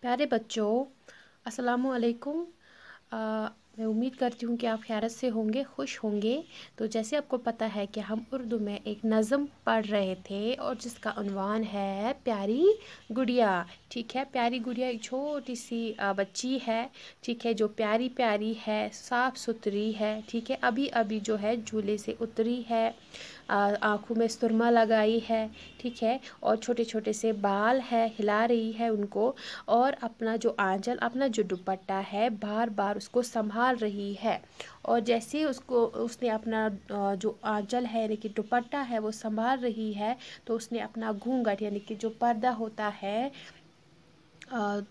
प्यारे बच्चों, अस्सलामु अलैकुम। मैं उम्मीद करती हूँ कि आप खैरियत से होंगे, खुश होंगे। तो जैसे आपको पता है कि हम उर्दू में एक नज़म पढ़ रहे थे और जिसका उन्वान है प्यारी गुड़िया। ठीक है, प्यारी गुड़िया एक छोटी सी बच्ची है, ठीक है, जो प्यारी प्यारी है, साफ़ सुथरी है, ठीक है, अभी अभी जो है झूले से उतरी है, आँखों में सुरमा लगाई है, ठीक है, और छोटे छोटे से बाल है, हिला रही है उनको, और अपना जो आंचल, अपना जो दुपट्टा है, बार बार उसको संभाल रही है। और जैसे ही उसने अपना जो आंचल है यानी कि दुपट्टा है वो संभाल रही है, तो उसने अपना घूंघट यानी कि जो पर्दा होता है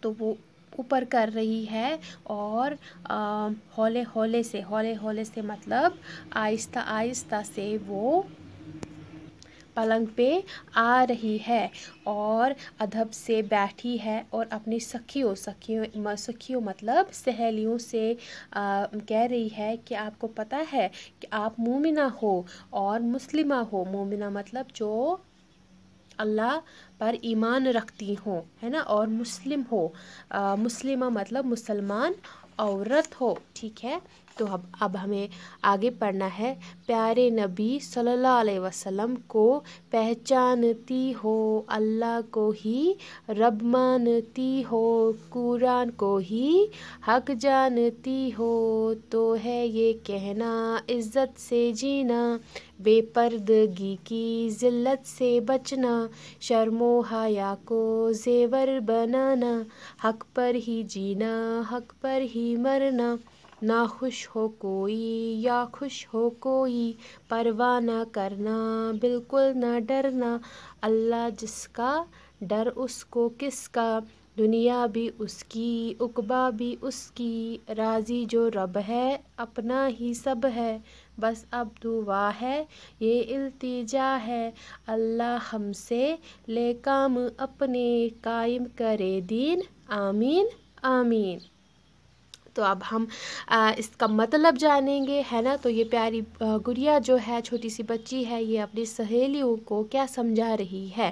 तो वो ऊपर कर रही है, और हौले हौले से मतलब आहिस्ता आहिस्ता से वो पलंग पे आ रही है और अदब से बैठी है और अपनी सखियों मतलब सहेलियों से कह रही है कि आपको पता है कि आप मोमिना हो और मुस्लिमा हो। मोमिना मतलब जो अल्लाह पर ईमान रखती हो, है ना, और मुस्लिम हो, मुस्लिमा मतलब मुसलमान औरत हो। ठीक है, तो अब हमें आगे पढ़ना है। प्यारे नबी सल्लल्लाहु अलैहि वसल्लम को पहचानती हो, अल्लाह को ही रब मानती हो, कुरान को ही हक जानती हो, तो है ये कहना इज़्ज़त से जीना, बेपर्दगी की ज़िल्लत से बचना, शर्मो हया को ज़ेवर बनाना, हक पर ही जीना, हक पर ही मरना, ना खुश हो कोई या खुश हो कोई, परवाह ना करना बिल्कुल ना डरना, अल्लाह जिसका डर उसको किसका, दुनिया भी उसकी उक़बा भी उसकी, राज़ी जो रब है अपना ही सब है, बस अब दुआ है ये इल्तिजा है, अल्लाह हमसे ले काम अपने, कायम करे दीन, आमीन आमीन। तो अब हम इसका मतलब जानेंगे, है ना। तो ये प्यारी गुड़िया जो है, छोटी सी बच्ची है, ये अपनी सहेलियों को क्या समझा रही है।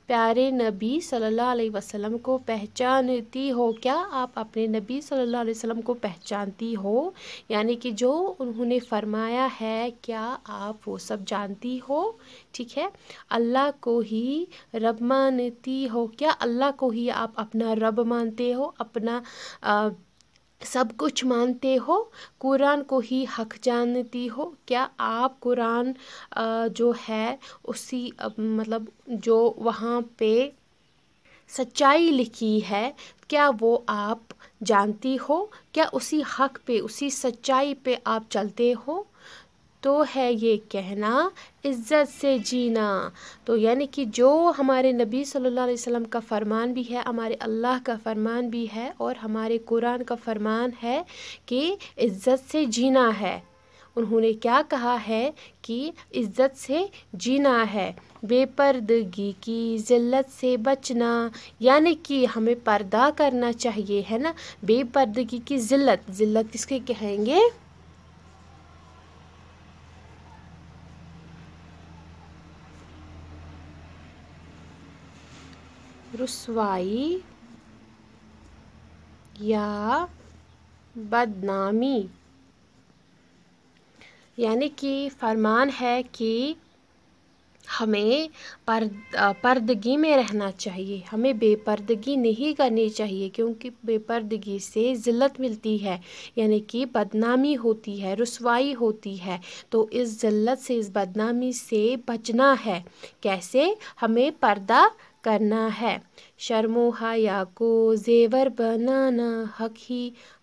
प्यारे नबी सल्लल्लाहु अलैहि वसल्लम को पहचानती हो, क्या आप अपने नबी सल्लल्लाहु अलैहि वसल्लम को पहचानती हो, यानी कि जो उन्होंने फरमाया है क्या आप वो सब जानती हो। ठीक है, अल्लाह को ही रब मानती हो, क्या अल्लाह को ही आप अपना रब मानते हो, अपना सब कुछ मानते हो, कुरान को ही हक जानती हो, क्या आप कुरान जो है उसी मतलब जो वहाँ पे सच्चाई लिखी है, क्या वो आप जानती हो, क्या उसी हक पे उसी सच्चाई पे आप चलते हो, तो है ये कहना इज़्ज़त से जीना। तो यानी कि जो हमारे नबी सल्लल्लाहु अलैहि वसल्लम का फरमान भी है, हमारे अल्लाह का फरमान भी है, और हमारे कुरान का फरमान है कि इज़्ज़त से जीना है। उन्होंने क्या कहा है कि इज़्ज़त से जीना है, बेपर्दगी की ज़िल्लत से बचना, यानी कि हमें पर्दा करना चाहिए, है ना। बेपर्दगी की ज़िल्लत किसके कहेंगे, रुसवाई या बदनामी। यानी कि फरमान है कि हमें पर्दगी में रहना चाहिए, हमें बेपर्दगी नहीं करनी चाहिए, क्योंकि बेपर्दगी से ज़िल्लत मिलती है, यानी कि बदनामी होती है, रुसवाई होती है। तो इस ज़िल्लत से, इस बदनामी से बचना है। कैसे, हमें पर्दा करना है, शर्मो हया को ज़ेवर बनाना,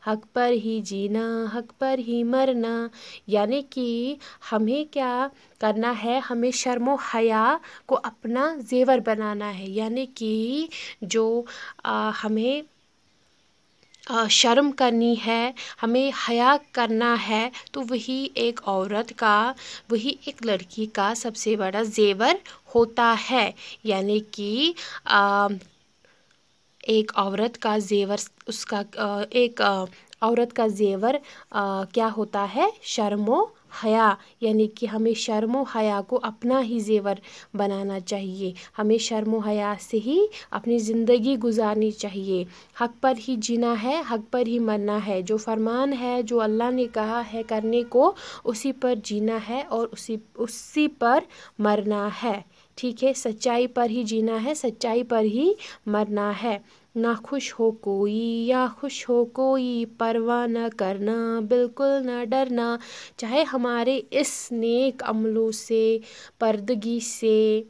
हक पर ही जीना, हक पर ही मरना, यानी कि हमें क्या करना है, हमें शर्मो हया को अपना ज़ेवर बनाना है, यानी कि जो हमें शर्म करनी है, हमें हया करना है, तो वही एक औरत का, वही एक लड़की का सबसे बड़ा ज़ेवर होता है। यानी कि एक औरत का ज़ेवर, उसका एक औरत का ज़ेवर क्या होता है, शर्मो حیا یعنی کہ ہمیں شرم و حیا کو اپنا ہی زیور بنانا چاہیے، ہمیں شرم و حیا سے ہی اپنی زندگی گزارنی چاہیے، حق پر ہی جینا ہے، حق پر ہی مرنا ہے، جو فرمان ہے، جو اللہ نے کہا ہے کرنے کو اسی پر جینا ہے اور اسی پر مرنا ہے، ٹھیک ہے، سچائی پر ہی جینا ہے، سچائی پر ہی مرنا ہے، نہ خوش ہو کوئی یا خوش ہو کوئی پرواہ نہ کرنا، بالکل نہ ڈرنا، چاہے ہمارے اس نیک عملوں سے، پردگی سے،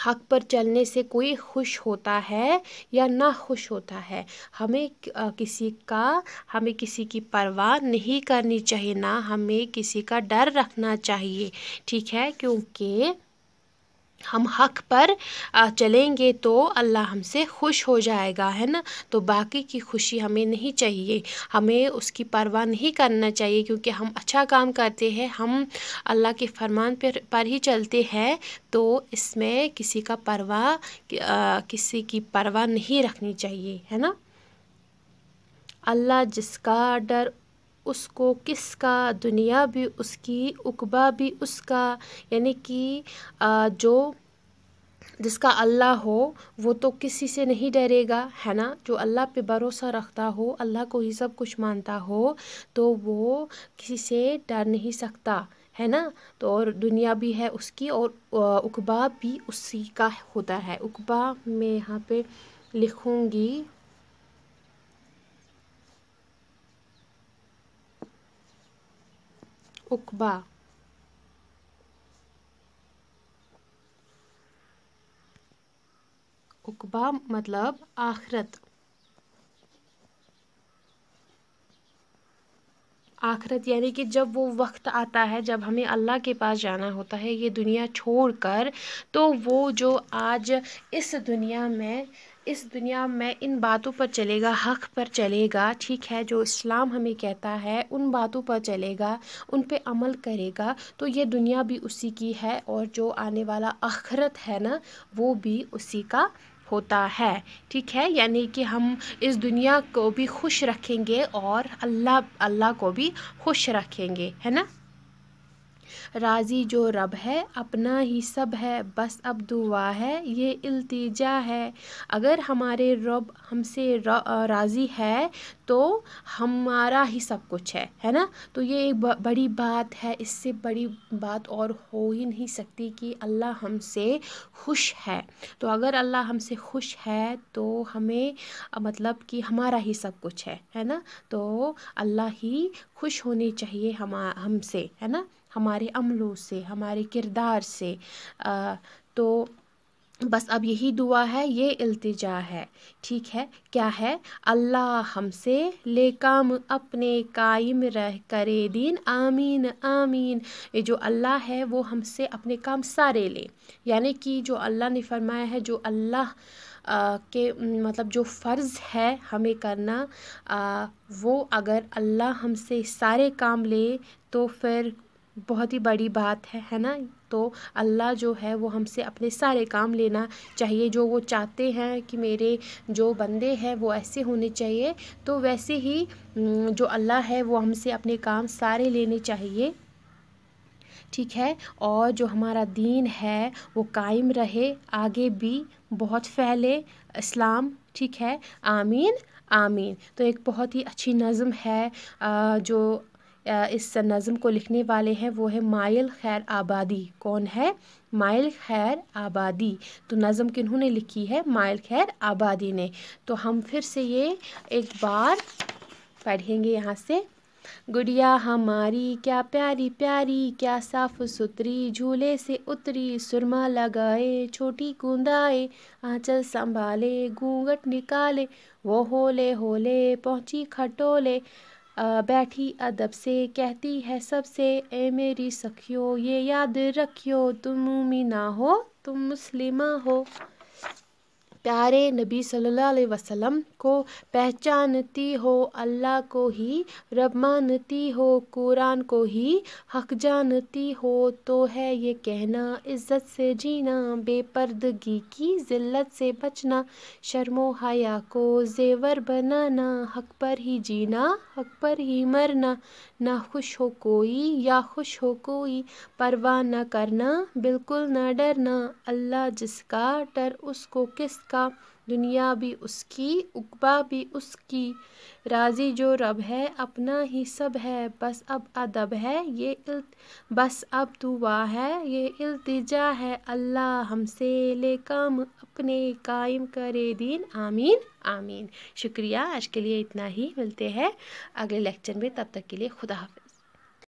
حق پر چلنے سے کوئی خوش ہوتا ہے یا نہ خوش ہوتا ہے، ہمیں کسی کی پرواہ نہیں کرنی چاہیے، نہ ہمیں کسی کا ڈر رکھنا چاہیے، ٹھیک ہے، کیونکہ ہم حق پر چلیں گے تو اللہ ہم سے خوش ہو جائے گا، ہے نا، تو باقی کی خوشی ہمیں نہیں چاہیے، ہمیں اس کی پرواہ نہیں کرنا چاہیے، کیونکہ ہم اچھا کام کرتے ہیں، ہم اللہ کے فرمان پر ہی چلتے ہیں، تو اس میں کسی کی پرواہ نہیں رکھنی چاہیے، ہے نا، اللہ جس کا ڈر اس کو کس کا، دنیا بھی اس کی، عقبہ بھی اس کا، یعنی کہ جس کا اللہ ہو وہ تو کسی سے نہیں ڈرے گا، ہے نا، جو اللہ پہ بھروسہ رکھتا ہو، اللہ کو ہی سب کچھ مانتا ہو، تو وہ کسی سے ڈر نہیں سکتا، ہے نا، تو اور دنیا بھی ہے اس کی اور عقبہ بھی اسی کا ہوتا ہے، عقبہ میں یہاں پہ لکھوں گی، عقبہ مطلب آخرت یعنی کہ جب وہ وقت آتا ہے جب ہمیں اللہ کے پاس جانا ہوتا ہے یہ دنیا چھوڑ کر، تو وہ جو آج اس دنیا میں ان باتوں پر چلے گا، حق پر چلے گا، ٹھیک ہے، جو اسلام ہمیں کہتا ہے ان باتوں پر چلے گا، ان پہ عمل کرے گا، تو یہ دنیا بھی اسی کی ہے اور جو آنے والا آخرت ہے نا وہ بھی اسی کا ہوتا ہے، ٹھیک ہے، یعنی کہ ہم اس دنیا کو بھی خوش رکھیں گے اور اللہ کو بھی خوش رکھیں گے، ہے نا، راضی جو رب ہے اپنا ہی سب ہے، بس اب دعا ہے یہ التجا ہے، اگر ہمارے رب ہم سے راضی ہے تو ہمارا ہی سب کچھ ہے نا، تو یہ ایک بڑی بات ہے، اس سے بڑی بات اور ہو ہی نہیں سکتی کہ اللہ ہم سے خوش ہے، تو اگر اللہ ہم سے خوش ہے تو ہمیں مطلب کہ ہمارا ہی سب کچھ ہے نا، تو اللہ ہی خوش ہونی چاہیے ہم سے، ہے نا، ہمارے عملوں سے، ہمارے کردار سے، تو بس اب یہی دعا ہے، یہ التجا ہے، ٹھیک ہے، کیا ہے، اللہ ہم سے لے کام اپنے قائم رہ کرے دین، آمین آمین، یہ جو اللہ ہے وہ ہم سے اپنے کام سارے لے، یعنی کہ جو اللہ نے فرمایا ہے، جو اللہ کے مطلب جو فرض ہے ہمیں کرنا، وہ اگر اللہ ہم سے سارے کام لے تو پھر بہت ہی بڑی بات ہے نا، تو اللہ جو ہے وہ ہم سے اپنے سارے کام لینا چاہیے، جو وہ چاہتے ہیں کہ میرے جو بندے ہیں وہ ایسے ہونے چاہیے، تو ویسے ہی جو اللہ ہے وہ ہم سے اپنے کام سارے لینے چاہیے، ٹھیک ہے، اور جو ہمارا دین ہے وہ قائم رہے، آگے بھی بہت پھیلے اسلام، ٹھیک ہے، آمین آمین، تو ایک بہت ہی اچھی نظم ہے، جو اس نظم کو لکھنے والے ہیں وہ ہے مائل خیر آبادی، کون ہے، مائل خیر آبادی، تو نظم کنہوں نے لکھی ہے، مائل خیر آبادی نے، تو ہم پھر سے یہ ایک بار پڑھیں گے یہاں سے، گڑیا ہماری کیا پیاری پیاری، کیا صاف ستھری جھولے سے اتری، سرما لگائے چھوٹی کندائے، آنچل سنبھالے گھونگھٹ نکالے، وہ ہولے ہولے پہنچی کھٹولے، بیٹھی ادب سے کہتی ہے سب سے، اے میری سکھیو یہ یاد رکھیو، تم مومنہ ہو تم مسلمہ ہو، प्यारे नबी सल्लल्लाहु अलैहि वसल्लम को पहचानती हो, अल्लाह को ही रब मानती हो, कुरान को ही हक जानती हो, तो है ये कहना इज्जत से जीना, बेपर्दगी की जिल्लत से बचना, शर्मो हया को जेवर बनाना, हक पर ही जीना हक पर ही मरना, ना खुश हो कोई या खुश हो कोई, परवाह न करना बिल्कुल न डरना, अल्लाह जिसका डर उसको किसका, दुनिया भी उसकी उक़बा भी उसकी, राज़ी जो रब है अपना ही सब है, बस अब अदब है बस अब दुआ है ये इल्तिजा है, अल्लाह हमसे ले काम अपने कायम करे दीन, आमीन आमीन। शुक्रिया, आज के लिए इतना ही, मिलते हैं अगले लेक्चर में, तब तक के लिए खुदा हाफ़िज़।